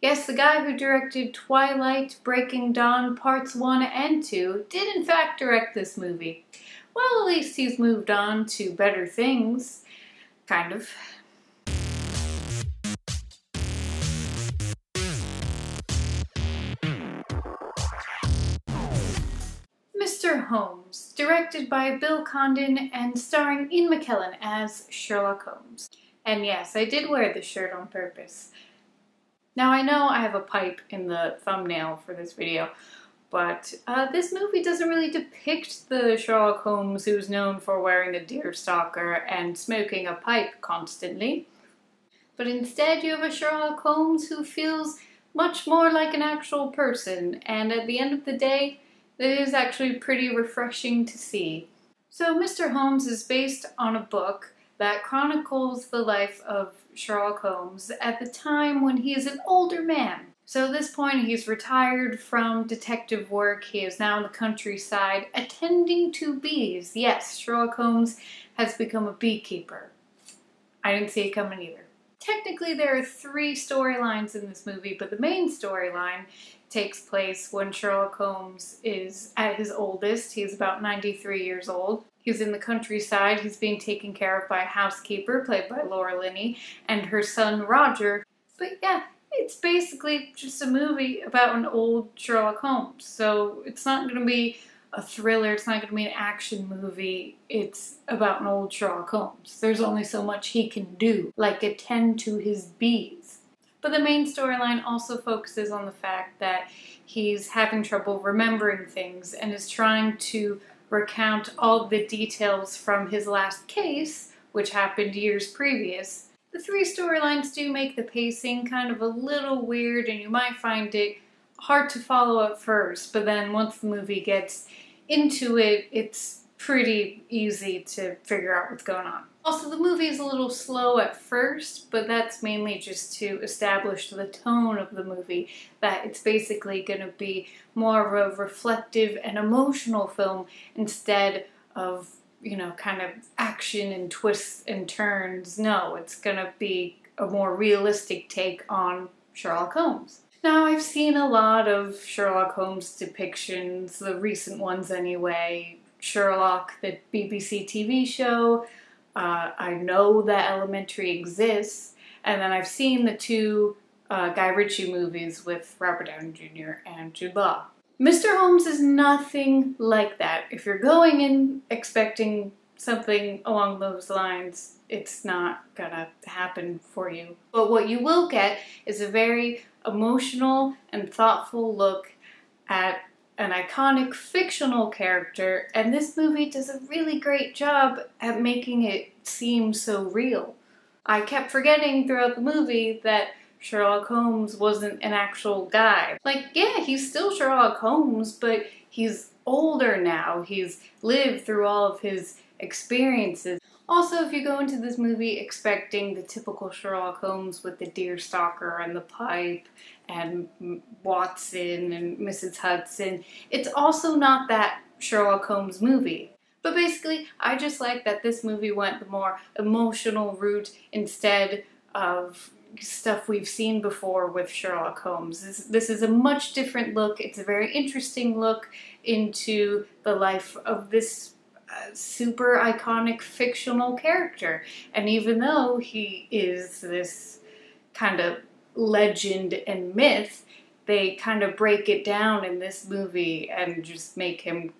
Yes, the guy who directed Twilight, Breaking Dawn Parts 1 and 2 did in fact direct this movie. Well, at least he's moved on to better things. Kind of. Mr. Holmes, directed by Bill Condon and starring Ian McKellen as Sherlock Holmes. And yes, I did wear this shirt on purpose. Now I know I have a pipe in the thumbnail for this video, but this movie doesn't really depict the Sherlock Holmes who's known for wearing a deerstalker and smoking a pipe constantly. But instead you have a Sherlock Holmes who feels much more like an actual person, and at the end of the day, it is actually pretty refreshing to see. So Mr. Holmes is based on a book that chronicles the life of Sherlock Holmes at the time when he is an older man. So at this point he's retired from detective work. He is now in the countryside attending to bees. Yes, Sherlock Holmes has become a beekeeper. I didn't see it coming either. Technically there are 3 storylines in this movie, but the main storyline takes place when Sherlock Holmes is at his oldest. He's about 93 years old. He's in the countryside. He's being taken care of by a housekeeper, played by Laura Linney, and her son Roger. But yeah, it's basically just a movie about an old Sherlock Holmes. So it's not going to be a thriller, it's not going to be an action movie, it's about an old Sherlock Holmes. There's only so much he can do, like attend to his bees. But the main storyline also focuses on the fact that he's having trouble remembering things and is trying to recount all the details from his last case, which happened years previous. The 3 storylines do make the pacing kind of a little weird, and you might find it hard to follow at first, but then once the movie gets into it, it's pretty easy to figure out what's going on. Also, the movie is a little slow at first, but that's mainly just to establish the tone of the movie, that it's basically going to be more of a reflective and emotional film instead of, you know, kind of action and twists and turns. No, it's going to be a more realistic take on Sherlock Holmes. Now, I've seen a lot of Sherlock Holmes depictions, the recent ones anyway. Sherlock, the BBC TV show. I know that Elementary exists, and then I've seen the 2 Guy Ritchie movies with Robert Downey Jr. and Jude Law. Mr. Holmes is nothing like that. If you're going in expecting something along those lines, it's not gonna happen for you. But what you will get is a very emotional and thoughtful look at an iconic fictional character, and this movie does a really great job at making it seem so real. I kept forgetting throughout the movie that Sherlock Holmes wasn't an actual guy. Like, yeah, he's still Sherlock Holmes, but he's older now. He's lived through all of his experiences. Also, if you go into this movie expecting the typical Sherlock Holmes with the deerstalker and the pipe and Watson and Mrs. Hudson, it's also not that Sherlock Holmes movie. But basically, I just like that this movie went the more emotional route instead of stuff we've seen before with Sherlock Holmes. This is a much different look. It's a very interesting look into the life of this super iconic fictional character. And even though he is this kind of legend and myth, they kind of break it down in this movie and just make him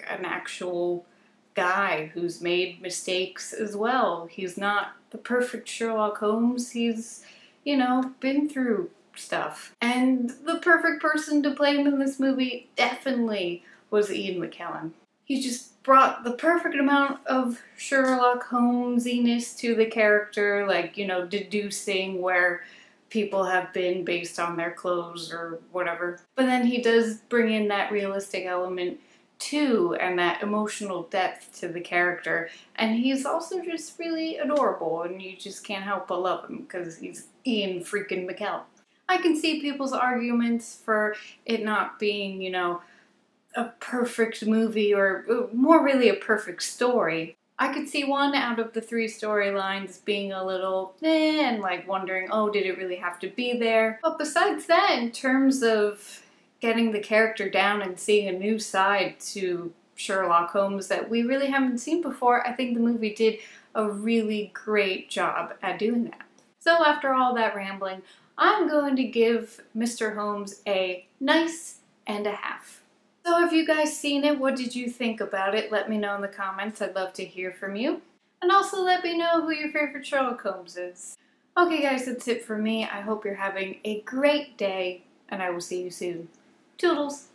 an actual guy who's made mistakes as well. He's not the perfect Sherlock Holmes. He's, you know, been through stuff. And the perfect person to play him in this movie definitely was Ian McKellen. He just brought the perfect amount of Sherlock Holmesiness to the character, like, you know, deducing where people have been based on their clothes or whatever. But then he does bring in that realistic element too, and that emotional depth to the character. And he's also just really adorable, and you just can't help but love him because he's Ian freaking McKellen. I can see people's arguments for it not being, you know, a perfect movie, or more really a perfect story. I could see one out of the three storylines being a little eh, and like wondering, oh, did it really have to be there? But besides that, in terms of getting the character down and seeing a new side to Sherlock Holmes that we really haven't seen before, I think the movie did a really great job at doing that. So after all that rambling, I'm going to give Mr. Holmes a nice and a half. So have you guys seen it? What did you think about it? Let me know in the comments. I'd love to hear from you. And also let me know who your favorite Sherlock Holmes is. Okay guys, that's it for me. I hope you're having a great day, and I will see you soon. Toodles!